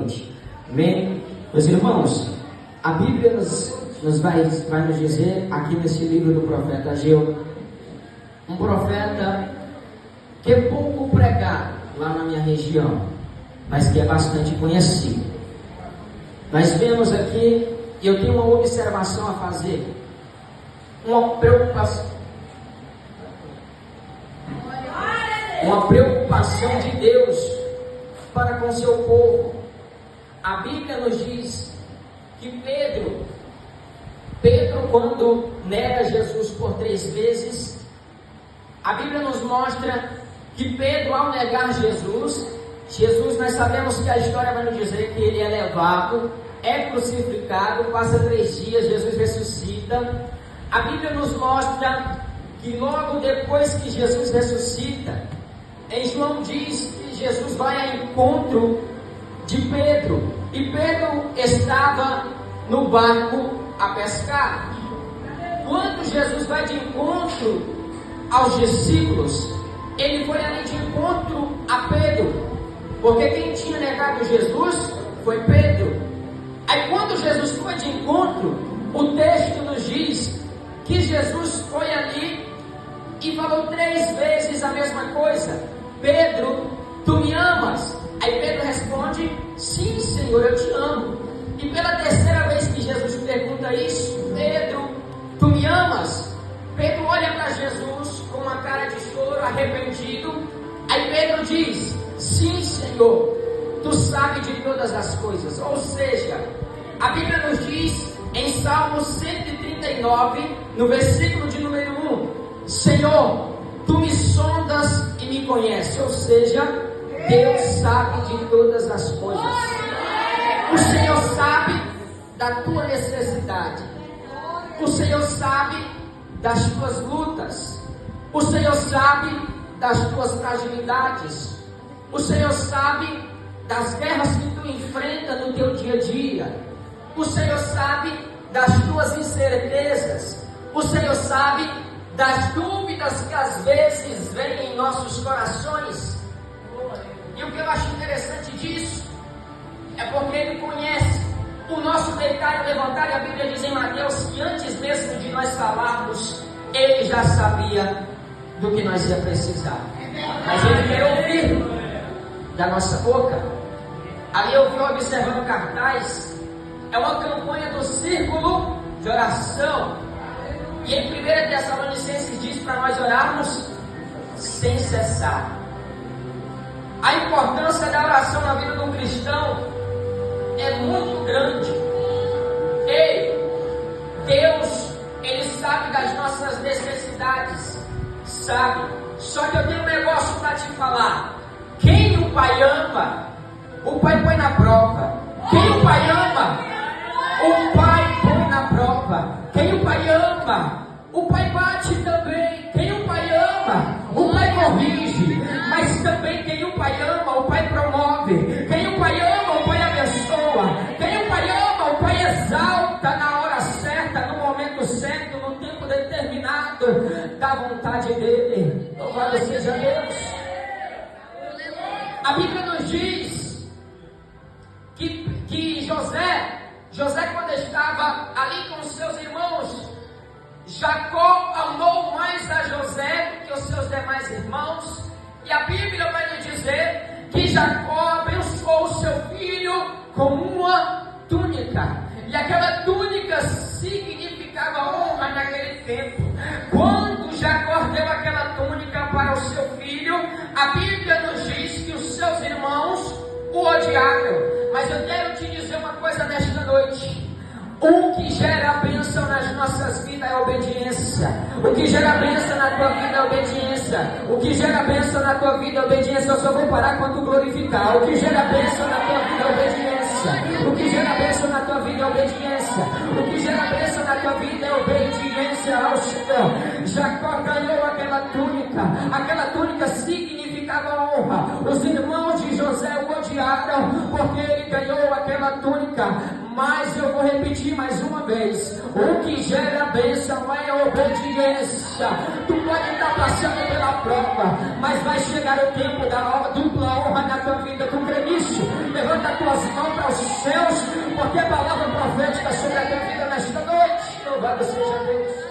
novamente. Amém? Meus irmãos, a Bíblia nos vai nos dizer aqui nesse livro do profeta Ageu, um profeta que é pouco pregado lá na minha região, mas que é bastante conhecido. Nós vemos aqui, e eu tenho uma observação a fazer, uma preocupação de Deus para com seu povo. A Bíblia nos diz que Pedro, quando nega Jesus por 3 vezes, a Bíblia nos mostra que Pedro, ao negar Jesus, nós sabemos que a história vai nos dizer que ele é levado, é crucificado, passa 3 dias, Jesus ressuscita. A Bíblia nos mostra que logo depois que Jesus ressuscita, em João diz que Jesus vai ao encontro de Pedro, e Pedro estava no barco a pescar. Quando Jesus vai de encontro aos discípulos, ele foi ali de encontro a Pedro, porque quem tinha negado Jesus foi Pedro. Aí quando Jesus foi de encontro, o texto nos diz que Jesus foi ali e falou 3 vezes a mesma coisa: Pedro, tu me amas? Aí Pedro responde: sim, Senhor, eu te amo. E pela 3ª vez que Jesus pergunta isso: Pedro, tu me amas? Pedro olha para Jesus com uma cara de choro, arrependido. Aí Pedro diz: sim, Senhor, tu sabes de todas as coisas. Ou seja, a Bíblia nos diz em Salmo 139, no versículo de número 1: Senhor, tu me sondas e me conheces. Ou seja, Deus sabe de todas as coisas. O Senhor sabe da tua necessidade. O Senhor sabe das tuas lutas. O Senhor sabe das tuas fragilidades. O Senhor sabe das guerras que tu enfrenta no teu dia a dia. O Senhor sabe das tuas incertezas. O Senhor sabe das dúvidas que às vezes vêm em nossos corações. E o que eu acho interessante disso é porque Ele conhece o nosso pecado levantado. E a Bíblia diz em Mateus que antes mesmo de nós falarmos, Ele já sabia do que nós ia precisar. Mas Ele quer ouvir da nossa boca. Ali eu vi observando o cartaz, é uma campanha do Círculo de Oração. E em 1 Tessalonicenses diz para nós orarmos sem cessar. A importância da oração na vida do cristão é muito grande. Ei, Deus, Ele sabe das nossas necessidades, sabe? Só que eu tenho um negócio para te falar. Quem o Pai ama, o Pai põe na prova. Quem o Pai ama, o Pai põe na prova. Quem o Pai ama, o Pai bate também. Quem o Pai ama, o Pai corrige. Mas também quem o Pai ama, o Pai promove. Quem o Pai ama, o Pai abençoa. Quem o Pai ama, o Pai exalta na hora certa, no momento certo, no tempo determinado, da vontade dEle. Louvado seja Deus. A Bíblia nos diz que José quando estava ali com os seus irmãos, Jacó amou mais a José do que os seus demais irmãos. E a Bíblia vai nos dizer que Jacó abençoou o seu filho com uma túnica. E aquela túnica significava honra naquele tempo. Quando Jacó deu aquela túnica para o seu filho, a Bíblia nos diz que os seus irmãos o odiaram. Mas eu quero te dizer uma coisa nesta noite. O que gera bênção nas nossas vidas é obediência. O que gera bênção na tua vida é obediência. O que gera bênção na tua vida é obediência. Eu só vou parar quando glorificar. O que gera bênção na tua vida é obediência. O que gera bênção na tua vida é obediência. O que gera bênção na tua vida é obediência ao Senhor. Jacó ganhou aquela túnica. Aquela túnica significava honra. Os irmãos de José o odiaram porque ele ganhou aquela túnica. Mas eu vou repetir mais uma vez: o que gera bênção é obediência. Tu pode estar passando pela prova, mas vai chegar o tempo da dupla honra na tua vida. Tu crê nisso? Levanta as tuas mãos para aos céus, porque a palavra profética sobre a tua vida nesta noite. Louvado seja Deus.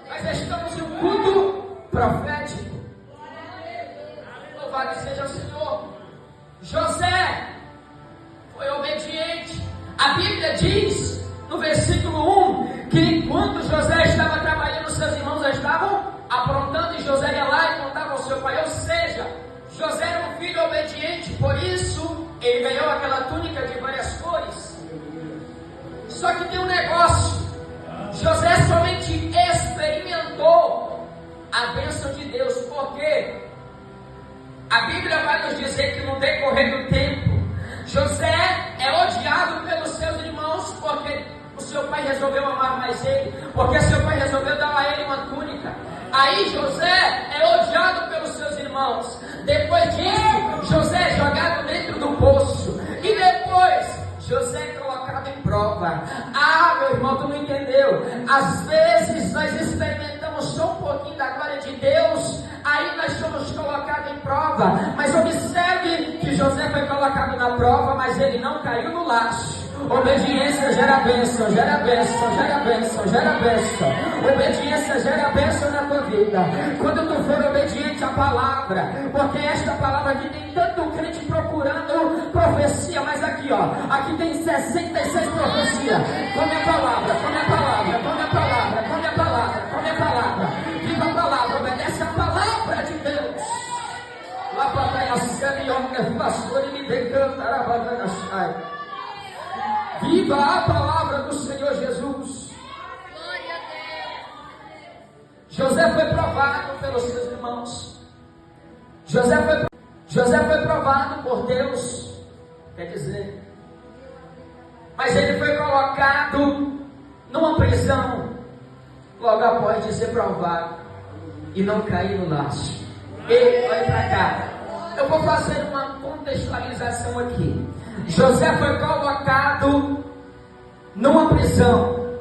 Nós estamos em um culto profético. Louvado seja o Senhor. José foi obediente. A Bíblia diz no versículo 1 que enquanto José estava trabalhando, seus irmãos estavam aprontando, e José ia lá e contava ao seu pai. Ou seja, José era um filho obediente, por isso ele ganhou aquela túnica de várias cores. Só que tem um negócio: José somente experimentou a bênção de Deus, porque a Bíblia vai nos dizer que no decorrer do tempo, José é odiado pelos seus irmãos, porque o seu pai resolveu amar mais ele, porque seu pai resolveu dar a ele uma túnica. Aí José é odiado pelos seus irmãos. Depois disso, José é jogado dentro do poço. E depois, José é colocado em prova. Ah, meu irmão, tu não entendeu? Às vezes nós experimentamos só um pouquinho da glória de Deus, aí nós somos colocados em prova. Mas observe que José foi colocado na prova, mas ele não caiu no laço. Obediência gera bênção, gera bênção, gera bênção, gera bênção. Obediência gera bênção na tua vida. Quando tu for obediente à palavra, porque esta palavra aqui tem tanto crente procurando profecia, mas aqui ó, aqui tem 66 profecias. Come a palavra, come a palavra, come a palavra, come a palavra, come a palavra. Viva a palavra, obedece a palavra de Deus. Lá para trás, pastor e me decanta, arabagana, sai. Viva a palavra do Senhor Jesus. Glória a Deus. José foi provado pelos seus irmãos. José foi provado por Deus. Quer dizer, mas ele foi colocado numa prisão logo após de ser provado e não cair no laço. Ei, olha para cá. Eu vou fazer uma contextualização aqui. José foi colocado numa prisão.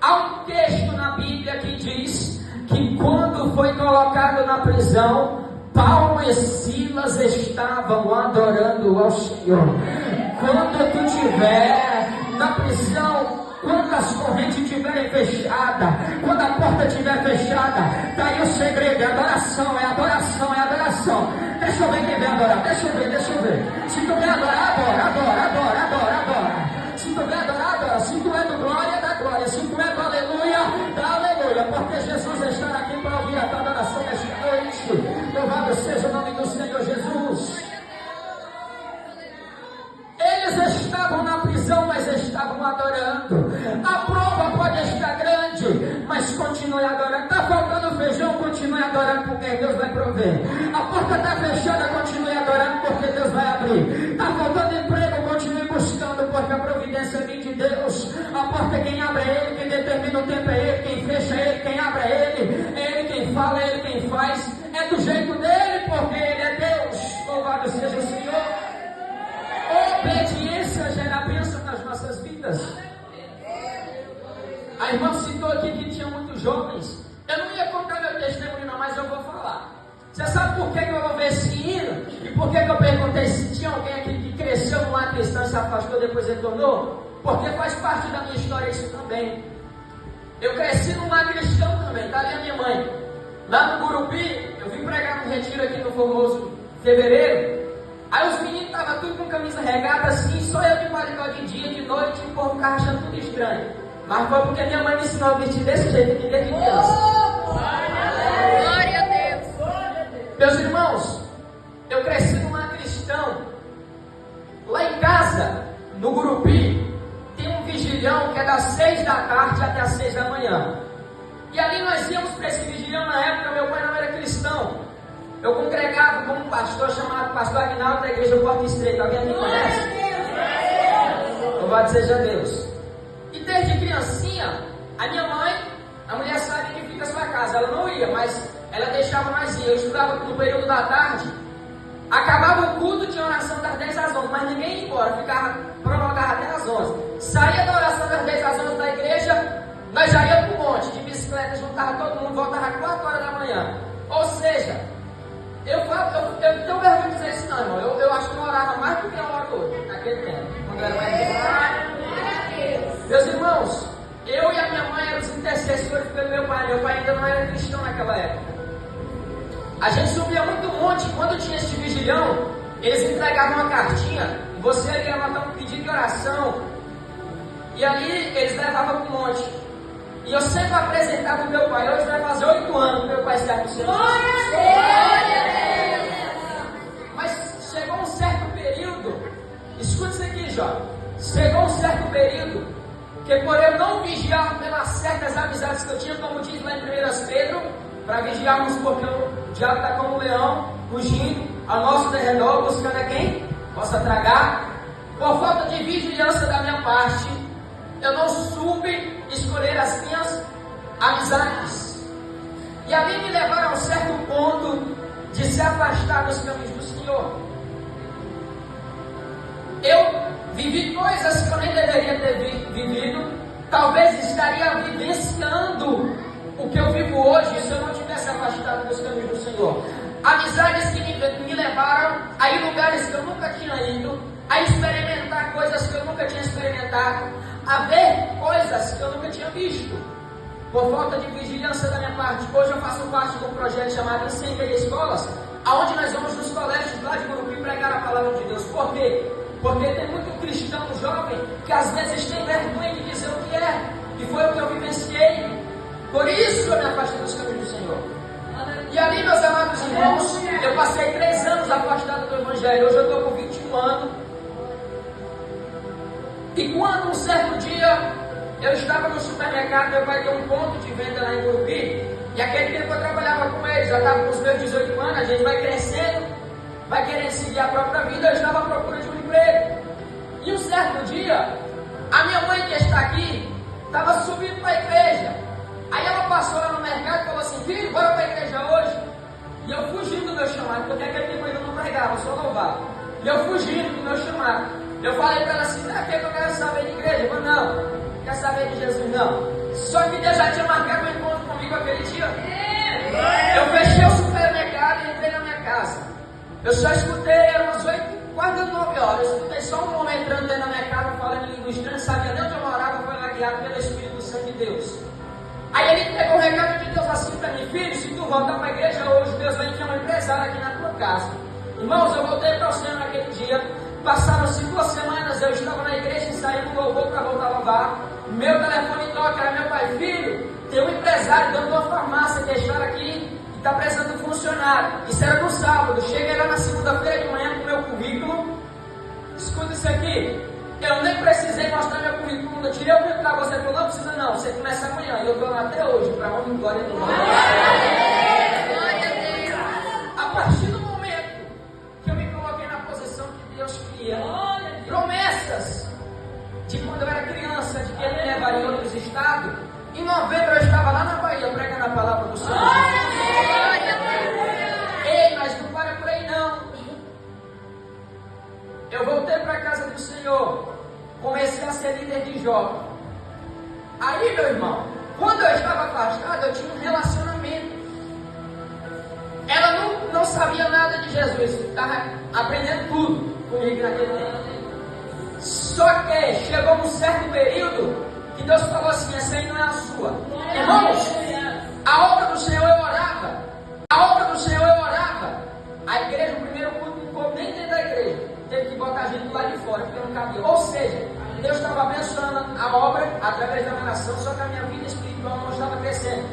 Há um texto na Bíblia que diz que quando foi colocado na prisão, Paulo e Silas estavam adorando ao Senhor. Quando tu estiver na prisão, quando as correntes estiverem fechadas, quando a porta estiver fechada, está aí o segredo: é adoração, é adoração, é adoração. Deixa eu ver quem vem adorar, deixa eu ver, deixa eu ver. Se tu vem adorar, adora, adora, adora, adora, adora. Se tu vem adorar, adora. Se tu é do glória, dá glória. Se tu é do aleluia, dá aleluia. Porque Jesus está aqui para ouvir a tua adoração nesta noite. Louvado seja o nome do Senhor Jesus. Eles estavam na prisão, mas estavam adorando. A prova pode estar grande, mas continue adorando. Está faltando feijão, continue adorando, porque Deus vai prover. A porta está fechada, continue adorando, porque Deus vai abrir. Está faltando emprego, continue buscando, porque a providência vem de Deus. A porta quem abre é Ele, quem determina o tempo é Ele, quem fecha é Ele, quem abre é Ele quem fala, é Ele quem faz. É do jeito dele, porque Ele é Deus. Louvado seja o Senhor. Obediência gera bênção nas nossas vidas. A irmã citou aqui que tinha muitos jovens. Eu não ia contar meu testemunho não, mas eu vou falar. Você sabe por que eu vou ver esse hino? E por que eu perguntei se tinha alguém aqui que cresceu numa cristã, se afastou, depois retornou? Porque faz parte da minha história isso também. Eu cresci numa cristã também, tá ali a minha mãe. Lá no Gurupi, eu vim pregar no retiro aqui no Formoso, em fevereiro. Aí os meninos estavam tudo com camisa regada assim, só eu de paletó de dia, de noite, e o povo ficava achando tudo estranho. Mas foi porque minha mãe me ensinou a vestir desse jeito aqui desde criança. Glória a Deus! Meus irmãos, eu cresci numa cristã. Lá em casa, no Gurupi, tem um vigilhão que é das 6 da tarde até as 6 da manhã. E ali nós íamos para esse vigilhão. Na época meu pai não era cristão. Eu congregava com um pastor chamado Pastor Aguinaldo da igreja Porta Estreita. Alguém aqui conhece? Louvado seja Deus. E desde criancinha, a minha mãe, a mulher sabe que fica a sua casa. Ela não ia, mas ela deixava nós ir. Eu estudava no período da tarde. Acabava o culto, tinha oração das 10 às 11, mas ninguém ia embora, prolongava até às 11. Saía da oração das 10 às 11 da igreja, nós já íamos para o monte, de bicicleta, juntava todo mundo, voltava às 4 horas da manhã. Ou seja, eu tenho vergonha de dizer isso não, irmão. Eu acho que eu orava mais do que eu oro hoje. intercessores pelo meu pai. Meu pai ainda não era cristão naquela época. A gente subia muito monte. Quando tinha este vigilhão, eles entregavam uma cartinha. Você ia lá dar um pedido de oração. E ali eles levavam para o monte. E eu sempre apresentava o meu pai. Hoje vai fazer 8 anos que meu pai está com o Senhor. Mas chegou um certo período. Escuta isso aqui, Jó. Chegou um certo período que por eu não vigiar pelas certas amizades que eu tinha, como diz lá em 1 Pedro, para vigiarmos porque o diabo está como um leão, fugindo ao nosso derredor, buscando a quem possa tragar. Por falta de vigilância da minha parte, eu não soube escolher as minhas amizades. E ali me levaram a um certo ponto de se afastar dos caminhos do Senhor. Eu vivi coisas que eu nem deveria ter vivido. Talvez estaria vivenciando o que eu vivo hoje se eu não tivesse afastado dos caminhos do Senhor. Amizades que me levaram a ir em lugares que eu nunca tinha ido, a experimentar coisas que eu nunca tinha experimentado, a ver coisas que eu nunca tinha visto. Por falta de vigilância da minha parte. Hoje eu faço parte de um projeto chamado Incendeia Escolas, aonde nós vamos nos colégios lá de Gurupi pregar a palavra de Deus. Por quê? Porque tem muito cristão jovem que às vezes tem vergonha de dizer o que é. E foi o que eu vivenciei. Por isso eu me afastei dos caminhos do Senhor. E ali, meus amados irmãos, eu passei 3 anos afastado do Evangelho. Hoje eu estou com 21 anos. E quando um certo dia eu estava no supermercado, meu pai tem um ponto de venda lá em Gurupi. E aquele tempo eu trabalhava com ele, já estava com os meus 18 anos, a gente vai crescendo, vai querendo seguir a própria vida. Eu estava à procura de um emprego. E um certo dia, a minha mãe que está aqui, estava subindo para a igreja. Aí ela passou lá no mercado e falou assim: filho, bora para a igreja hoje? E eu fugindo do meu chamado, porque aquele tempo eu não pregava, eu só louvava. E eu fugindo do meu chamado. Eu falei para ela assim: não, que eu quero saber de igreja? Eu falei: não, quer saber de Jesus não. Só que Deus já tinha marcado um encontro comigo aquele dia. Eu fechei o supermercado e entrei na minha casa. Eu só escutei, eram umas 8, quase 9 horas. Eu escutei só um homem entrando dentro da minha casa, falando em língua estranha, sabia nem onde eu morava, foi lá guiado pelo Espírito Santo de Deus. Aí ele pegou o recado de Deus assim para mim: filho, se tu voltar para a igreja hoje, Deus vai enviar um empresário aqui na tua casa. Irmãos, eu voltei para o Senhor naquele dia. Passaram-se 2 semanas, eu estava na igreja e saí no louvor para voltar a louvar. Meu telefone toca, era meu pai: filho, tem um empresário dando uma farmácia que está aqui e está precisando de funcionário. Isso era no sábado. Cheguei lá na segunda-feira de manhã com o meu currículo. Escuta isso aqui. Eu nem precisei mostrar meu currículo. Eu tirei o currículo para você, falou: não precisa não, você começa amanhã. E eu estou lá até hoje, para a honra e glória do nome. A partir do momento que eu me coloquei na posição que Deus queria, promessas de quando eu era criança, de que Ele me levaria em outros estados. Em novembro eu estava lá na Bahia pregando a palavra do Senhor. Ei, mas não para por aí não. Eu voltei para a casa do Senhor, comecei a ser líder de jovem. Aí, meu irmão, quando eu estava afastado, eu tinha um relacionamento. Ela não sabia nada de Jesus, estava aprendendo tudo comigo naquele tempo. Só que chegou um certo período que Deus falou assim: essa aí não é a sua. Irmãos, a obra do Senhor eu orava. A obra do Senhor eu orava. A igreja, o primeiro culto, não ficou nem dentro da igreja. Teve que botar a gente do lado de fora, porque não cabia. Ou seja, Deus estava abençoando a obra através da oração, só que a minha vida espiritual não estava crescendo.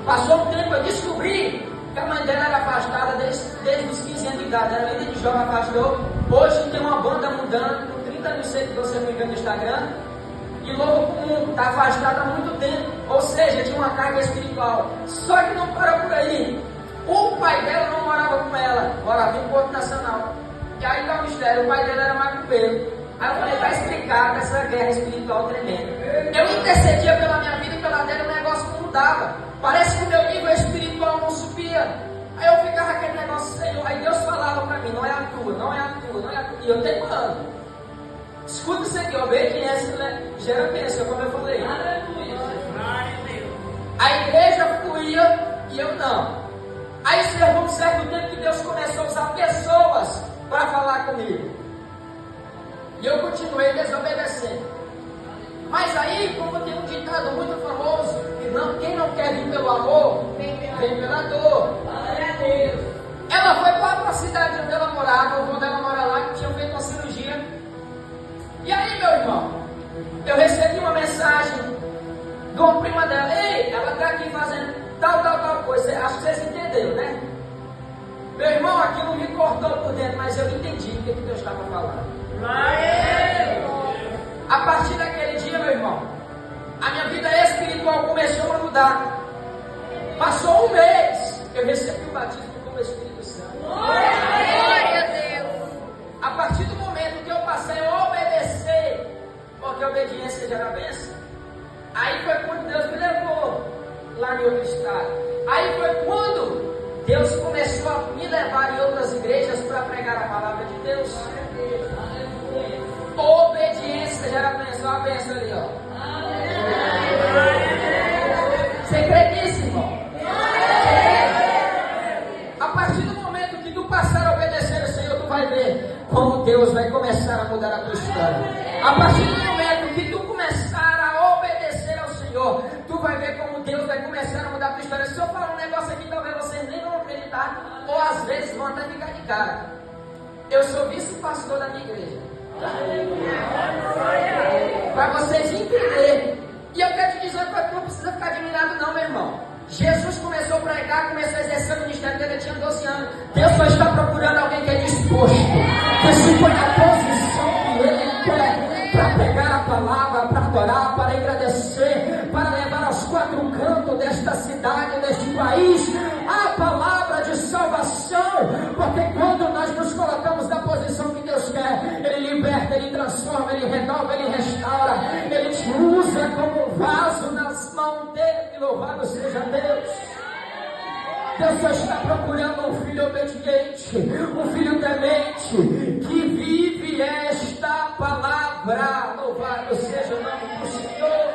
Passou um tempo, eu descobri que a mãe dela era afastada desde os 15 anos de idade. Era líder de jovem, afastou. Hoje tem uma banda mudando, com 30 mil seguidores, se não me engano, no Instagram. E louco comum, está afastada há muito tempo. Ou seja, tinha uma carga espiritual. Só que não parou por aí. O pai dela não morava com ela, morava em Porto Nacional. E aí está o mistério: o pai dela era macumbeiro. Aí eu falei: está explicado essa guerra espiritual tremenda. Eu intercedia pela minha vida e pela dela, o negócio não mudava. Parece que o meu nível espiritual não subia. Aí eu ficava aquele negócio: Senhor. Aí Deus falava para mim: não é a tua, não é a tua, não é a tua. E eu teimando. Escuta isso aqui, obediência, né? Gera bênção, como eu falei. A igreja fluía e eu não. Aí chegou um certo tempo que Deus começou a usar pessoas para falar comigo. E eu continuei desobedecendo. Mas aí, como tem um ditado muito famoso, que quem não quer vir pelo amor, vem pela dor. Ela foi para a cidade onde ela morava, onde ela mora lá, que tinha feito uma cirurgia. E aí, meu irmão, eu recebi uma mensagem de uma prima dela. Ei, ela está aqui fazendo tal coisa. Acho que vocês entenderam, né? Meu irmão, aquilo me cortou por dentro, mas eu entendi o que Deus estava falando. A partir daquele dia, meu irmão, a minha vida espiritual começou a mudar. Passou um mês, eu recebi o batismo com o Espírito Santo. Glória a Deus. A partir do momento que eu passei a obedecer, porque a obediência gera bênção, aí foi quando Deus me levou lá em outro estado. Aí foi quando Deus começou a me levar em outras igrejas para pregar a palavra de Deus. Obediência gera bênção. Olha a bênção ali, ó. Você crê nisso, irmão? A partir do momento que tu passar a obedecer ao Senhor, tu vai ver como Deus vai começar a mudar a tua história. A partir do momento que tu começar a obedecer ao Senhor, tu vai ver como Deus vai começar a mudar a tua história. Se eu falar um negócio aqui, talvez vocês nem vão acreditar, ou às vezes vão até ficar de cara. Eu sou vice-pastor da minha igreja. Para vocês entenderem. E eu quero te dizer que tu não precisa ficar admirado não, meu irmão. Jesus começou a pregar, começou a exercer o ministério dele, ele tinha 12 anos. Deus só está procurando alguém que é disposto, que se põe na posição que ele quer, para pregar a palavra, para adorar, para agradecer, para levar aos quatro cantos desta cidade, deste país, a palavra de salvação. Porque quando nós nos colocamos na posição que Deus quer, ele liberta, ele transforma, ele renova, ele restaura, ele te usa como um vaso nas mãos dele. Louvado seja Deus. Deus só está procurando um filho obediente, um filho temente, que vive esta palavra. Louvado seja o nome do Senhor.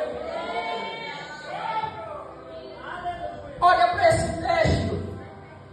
Olha para esse texto,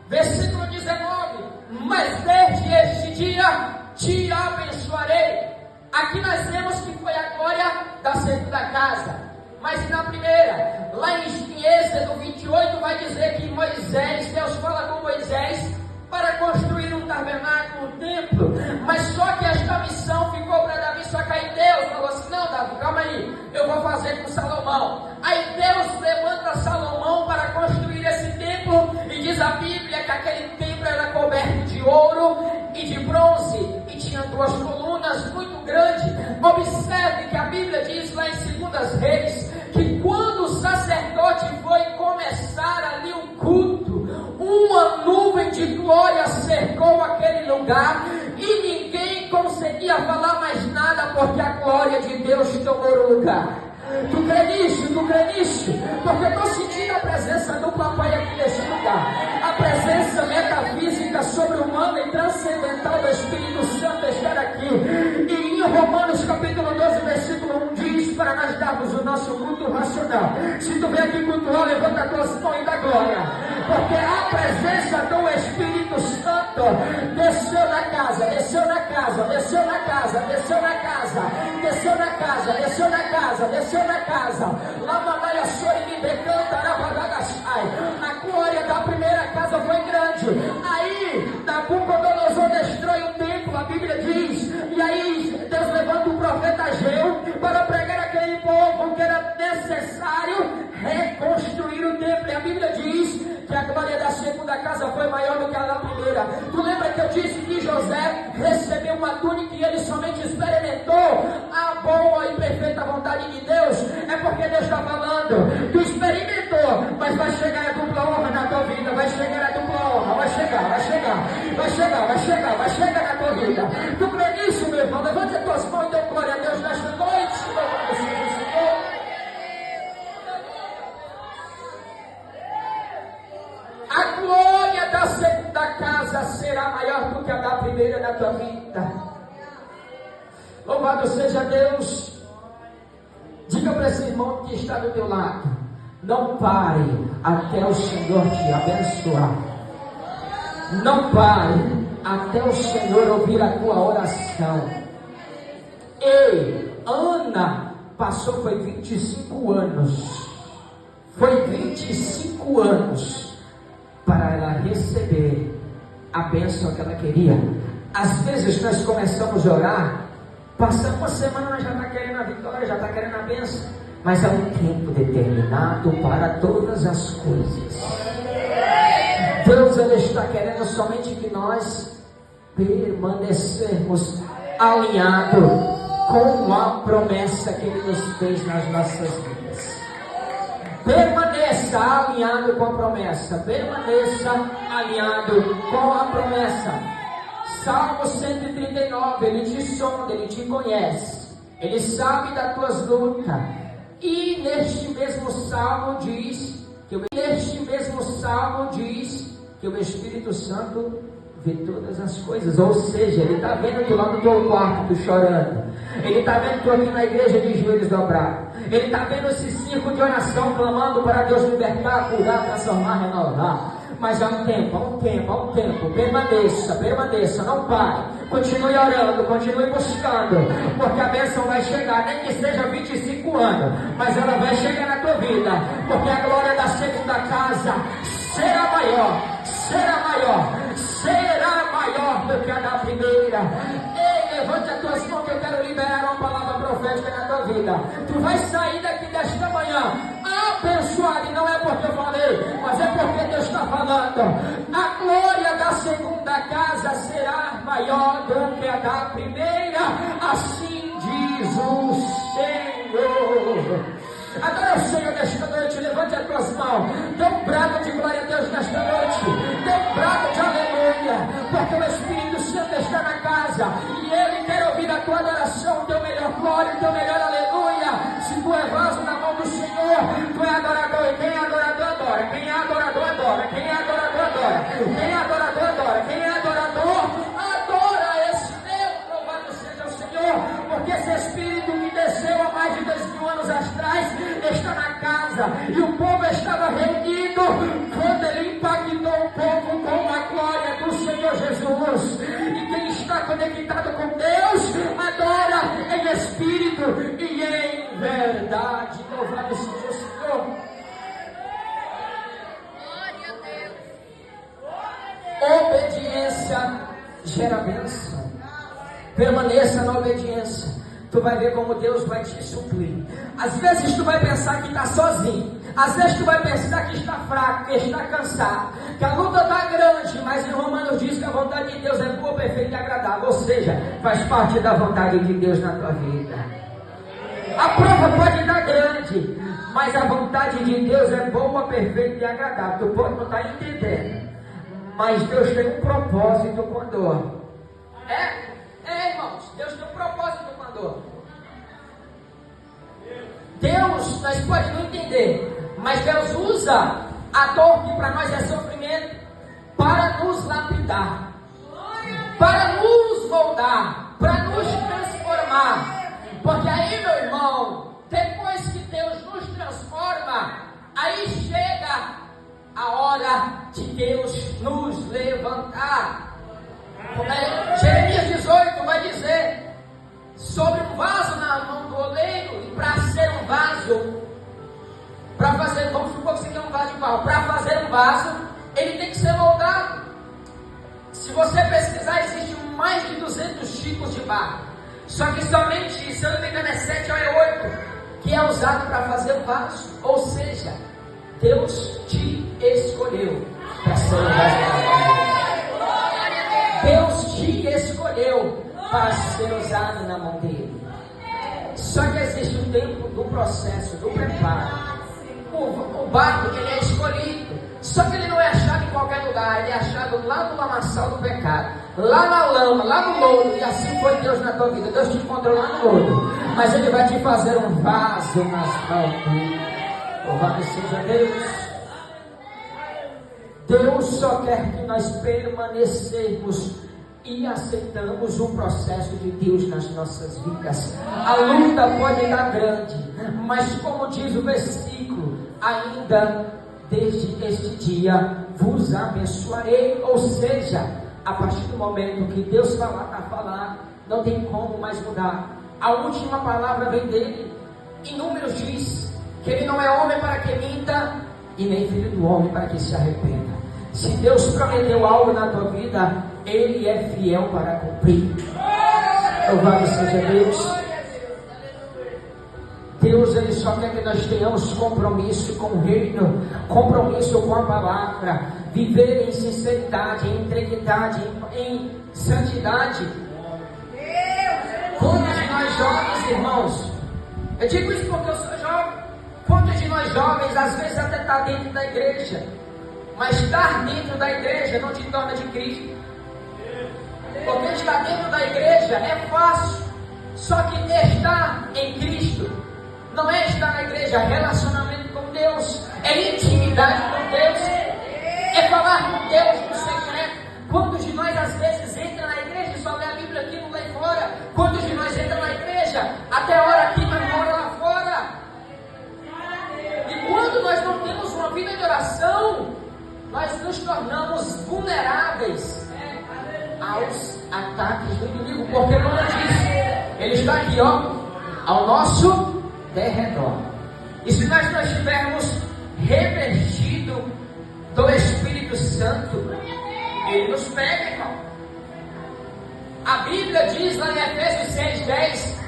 versículo 19. Mas desde este dia te abençoarei. Aqui nós vemos que foi a glória da segunda casa. Mas na primeira, lá em Êxodo 28, vai dizer que Moisés, Deus fala com Moisés para construir um tabernáculo, um templo. Mas só que esta missão ficou para Davi, só que aí Deus falou assim: não, Davi, calma aí, eu vou fazer com Salomão. Aí Deus levanta Salomão para construir esse templo, e diz a Bíblia que aquele templo era coberto de ouro e de bronze, e tinha duas colunas muito grandes. Observe que a Bíblia diz lá em 2 Reis, que quando o sacerdote foi começar ali o culto, uma nuvem de glória cercou aquele lugar, e ninguém conseguia falar mais nada, porque a glória de Deus tomou o lugar. Tu crê nisso? Tu crê nisso? Porque eu estou sentindo a presença do papai aqui nesse lugar. A presença metafísica, sobre-humana e transcendental do Espírito Santo estar aqui. E em Romanos capítulo 12, versículo 1 diz para nós darmos o nosso culto racional. Se tu vier aqui cultuar, levanta a tua mão e dá glória. Porque a presença do Espírito Santo desceu na casa, desceu na casa, desceu na casa, desceu na casa, desceu na casa, desceu na casa, desceu na casa. Lamanaia Sori Becanta Rabadagasai. A glória da primeira casa foi grande. Aí Nabucodonosor destrói o templo, a Bíblia diz. E aí Deus levanta o profeta Ageu para pregar aquele povo que era necessário reconstruir o templo. E a Bíblia diz que a glória da segunda casa foi maior do que a da primeira. Tu lembra que eu disse que José recebeu uma túnica e ele somente experimentou a boa e perfeita vontade de Deus? É porque Deus está falando, tu experimentou, mas vai chegar a dupla honra na tua vida, vai chegar a dupla honra, vai chegar na tua vida. Tu crê nisso, meu irmão? Levante as tuas mãos e dê glória a Deus nesta noite, louvado seja o Senhor. A glória da segunda casa será maior do que a da primeira na tua vida. Louvado seja Deus. Diga para esse irmão que está do teu lado: não pare até o Senhor te abençoar. Não pare até o Senhor ouvir a tua oração. Ei, Ana passou foi 25 anos. Foi 25 anos para ela receber a bênção que ela queria. Às vezes nós começamos a orar, passamos uma semana, nós já está querendo a vitória, já está querendo a bênção. Mas há um tempo determinado para todas as coisas. Deus, Ele está querendo somente que nós permanecermos alinhados com a promessa que Ele nos fez nas nossas vidas. Permaneça alinhado com a promessa. Permaneça alinhado com a promessa. Salmo 139, Ele te sonda, Ele te conhece. Ele sabe das tuas lutas. E neste mesmo salmo diz que o Espírito Santo vê todas as coisas. Ou seja, Ele está vendo tu lá no teu quarto chorando. Ele está vendo tu aqui na igreja de joelhos dobrados. Ele está vendo esse círculo de oração clamando para Deus libertar, curar, transformar, renovar. Mas há um tempo. Permaneça, não pare. Continue orando, continue buscando, porque a bênção vai chegar, nem que seja 25 anos, mas ela vai chegar na tua vida, porque a glória da segunda casa será maior do que a da primeira. Ei, levante as tuas mãos que eu quero liberar uma palavra profética na tua vida. Tu vai sair daqui desta manhã abençoado, e não é porque eu falei, mas é porque Deus está falando. A glória da segunda casa será maior do que a da primeira, assim diz o Senhor. Adora o Senhor nesta noite, levante as tuas mãos, dê um brado de glória a Deus nesta noite, dê um brado de aleluia, porque o Espírito Santo está na casa, e Ele quer ouvir a tua adoração, o teu melhor glória, o teu melhor aleluia. Se tu é vaso na mão do Senhor, tu é adorador, e quem é adorador adora, quem é adorador adora, quem é adorador adora, quem é adorador adora, quem é adorador adora esse Deus. Louvado seja o Senhor, porque esse Espírito que desceu há mais de 2000 anos atrás está na casa, e o povo estava reunido quando Ele impactou o povo com a glória do Senhor Jesus. E quem está conectado com Deus adora em espírito e em verdade. Louvado seja o Senhor. Obediência gera bênção. Permaneça na obediência. Tu vai ver como Deus vai te suprir. Às vezes tu vai pensar que está sozinho. Às vezes tu vai pensar que está fraco, que está cansado, que a luta está grande. Mas em Romanos diz que a vontade de Deus é boa, perfeita e agradável. Ou seja, faz parte da vontade de Deus na tua vida. A prova pode estar grande, mas a vontade de Deus é boa, perfeita e agradável. Tu pode não estar entendendo, mas Deus tem um propósito com a dor. Irmãos, Deus tem um propósito com a dor. Deus, nós podemos não entender, mas Deus usa a dor, que para nós é sofrimento, para nos lapidar, para nos moldar, para nos transformar. Porque aí, meu irmão, depois que Deus nos transforma, aí chega a hora de Deus nos levantar. Jeremias 18 vai dizer sobre um vaso na mão do oleiro, e para ser um vaso, para fazer, vamos supor que você tem um vaso de barro, para fazer um vaso, ele tem que ser moldado. Se você pesquisar, existem mais de 200 tipos de barro, só que somente, se eu não me engano, é 7 ou é 8 que é usado para fazer o vaso. Ou seja, Deus te escolheu para ser um vaso. Deus te escolheu para ser usado na mão dele. Só que existe um tempo do processo, do preparo. O barro, ele é escolhido, só que ele não é achado em qualquer lugar. Ele é achado lá no lamaçal do pecado, lá na lama, lá no lodo. E assim foi Deus na tua vida. Deus te encontrou lá no lodo, mas Ele vai te fazer um vaso nas mãos dele. Louvado seja Deus. Deus só quer que nós permanecemos e aceitamos o processo de Deus nas nossas vidas. A luta pode estar grande, mas como diz o versículo, ainda desde este dia vos abençoarei. Ou seja, a partir do momento que Deus falar, está falando, não tem como mais mudar. A última palavra vem dele. Em Números diz que Ele não é homem para que minta, e nem filho do homem para que se arrependa. Se Deus prometeu algo na tua vida, Ele é fiel para cumprir. Louvado seja Deus. Deus, Ele só quer que nós tenhamos compromisso com o reino, compromisso com a palavra, viver em sinceridade, em integridade, em santidade. Quantos de nós jovens, irmãos, eu digo isso porque eu sou jovem, quantos de nós jovens às vezes até está dentro da igreja, mas estar dentro da igreja não te torna de Cristo. Porque estar dentro da igreja é fácil, só que estar em Cristo não é estar na igreja, é relacionamento com Deus, é intimidade com Deus, é falar com Deus no secreto. Quantos de nós às vezes entra na igreja e só lê a Bíblia aqui, não lê fora? Quantos de nós entra na igreja até a hora aqui, mas não ora lá fora? E quando nós não temos uma vida de oração, nós nos tornamos vulneráveis aos ataques do inimigo, porque como eu disse, ele está aqui, ó, ao nosso derredor. E se nós não estivermos revestidos do Espírito Santo, ele nos pega, irmão. A Bíblia diz lá em Efésios 6:10,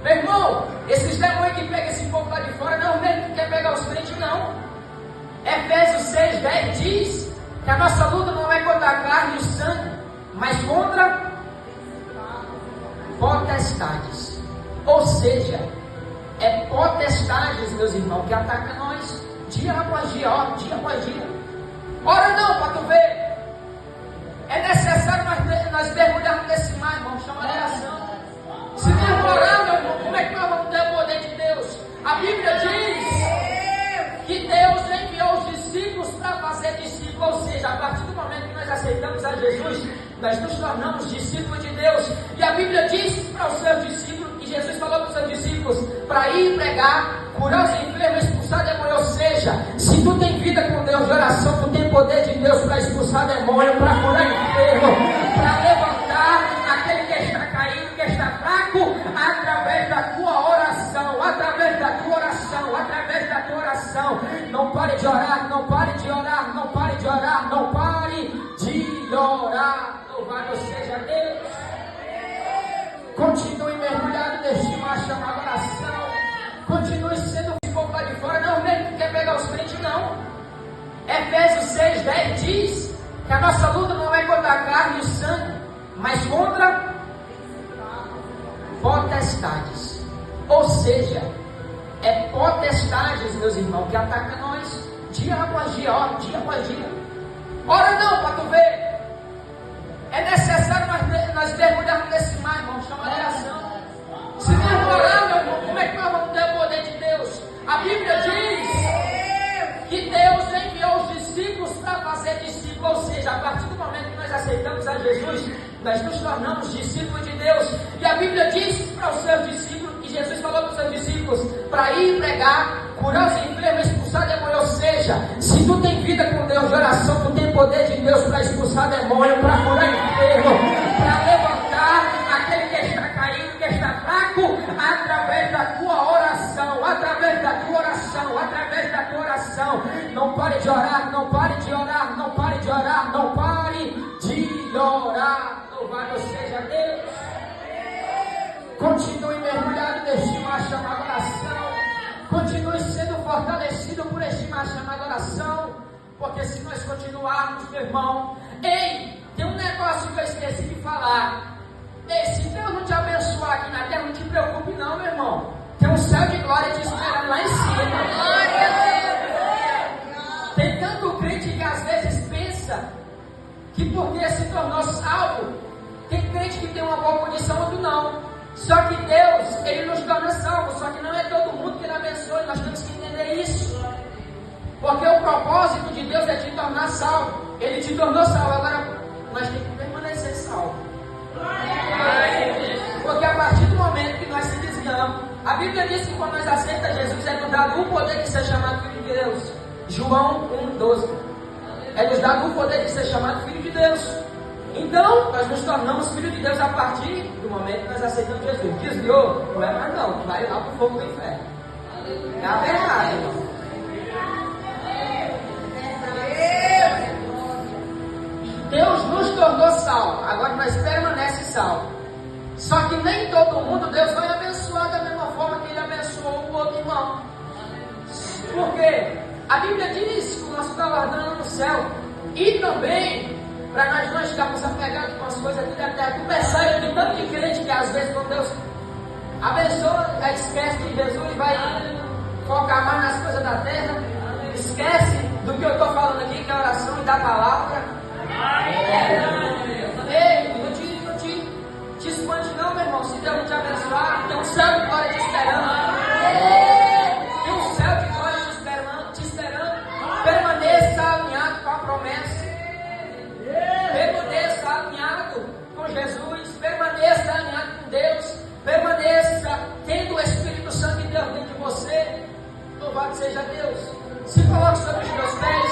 meu irmão, esses demônios que pegam esse povo lá de fora, não mesmo que quer pegar os crentes, não. Efésios 6:10 diz que a nossa luta não é contra a carne e o sangue, mas contra potestades. Ou seja, é potestades, meus irmãos, que atacam nós dia após dia, ó, dia após dia. Ora não, para tu ver. É necessário nós mergulharmos nesse mar, irmão, chama de oração. Se não orar, meu irmão, como é que nós vamos ter o poder de Deus? A Bíblia diz que Deus enviou os discípulos para fazer discípulos, ou seja, a partir do momento que nós aceitamos a Jesus, nós nos tornamos discípulos de Deus. E a Bíblia diz para os seus discípulos, que Jesus falou para os seus discípulos, para ir pregar, curar os enfermos, expulsar demônio. Ou seja, se tu tem vida com Deus de oração, tu tem poder de Deus para expulsar demônio, para curar enfermo, para levantar aquele que está caído, que está fraco, através da tua oração, através da tua oração, através da tua oração. Não pare de orar, não pare de orar, não pare de orar, não pare de orar. Louvado seja Deus. Continue mergulhado neste mar chamado oração. Continue sendo o povo lá de fora, não mesmo que quer pegar os crentes, não. Efésios 6:10 diz que a nossa luta não é contra a carne e o sangue, mas contra potestades. Ou seja, é potestades, meus irmãos, que atacam nós dia após dia, ó, dia após dia. Ora não, para tu ver. É necessário nós mergulharmos nesse mar, irmão, chama de oração. Se não orar, meu irmão, como é que nós vamos ter o poder de Deus? A Bíblia diz que Deus enviou os discípulos para fazer discípulos, ou seja, a partir do momento que nós aceitamos a Jesus, nós nos tornamos discípulos de Deus. E a Bíblia diz para os seus discípulos, que Jesus falou para os seus discípulos, para ir pregar, curar os enfermos, expulsar demônio. Ou seja, se tu tem vida com Deus de oração, tu tem poder de Deus para expulsar demônio, para curar enfermo, para levantar aquele que está caído, que está fraco, através da tua oração, através da tua oração, através da tua oração. Não pare de orar, não pare de orar, não pare de orar, não pare de orar. Louvado seja Deus. Continue mergulhado neste mar chamado oração. Continue sendo fortalecido por este mar chamado oração. Porque se nós continuarmos, meu irmão, ei, tem um negócio que eu esqueci de falar. Ei, se Deus não te abençoar aqui na terra, não te preocupe não, meu irmão. Tem um céu de glória te esperando lá em cima. Tem tanto crente que às vezes pensa que porque se tornou salvo, tem crente que tem uma boa condição, outro não. Só que Deus, Ele nos torna salvos, só que não é todo mundo que Ele abençoa, nós temos que entender isso. Porque o propósito de Deus é te tornar salvo. Ele te tornou salvo, agora nós temos que permanecer salvo. Porque a partir do momento que nós se desviamos, a Bíblia diz que quando nós aceitamos Jesus, é nos dado o poder de ser chamado Filho de Deus. João 1,12. É nos dado o poder de ser chamado Filho de Deus. Então, nós nos tornamos Filho de Deus a partir do momento nós aceitamos Jesus. Desviou? Não é mais não, vai lá pro fogo do inferno. É a verdade, irmão. Deus nos tornou salvo, agora nós permanecemos salvos. Só que nem todo mundo Deus vai abençoar da mesma forma que Ele abençoou o outro irmão. Por quê? A Bíblia diz que nós estamos guardando no céu. E também, para nós não estarmos apegados com as coisas aqui da terra. Tu percebe que tanto de crente que às vezes quando Deus abençoa, esquece de Jesus e vai focar mais nas coisas da terra. Esquece do que eu estou falando aqui, que é a oração e da palavra. Ei, não te expande não, meu irmão. Se Deus não te abençoar, tem um céu de glória te esperando. Tem um céu de glória te esperando. Permaneça alinhado com a promessa. Permaneça alinhado com Jesus. Permaneça alinhado com Deus. Permaneça tendo o Espírito Santo de Deus dentro de você. Louvado seja Deus. Se coloque sobre os teus pés.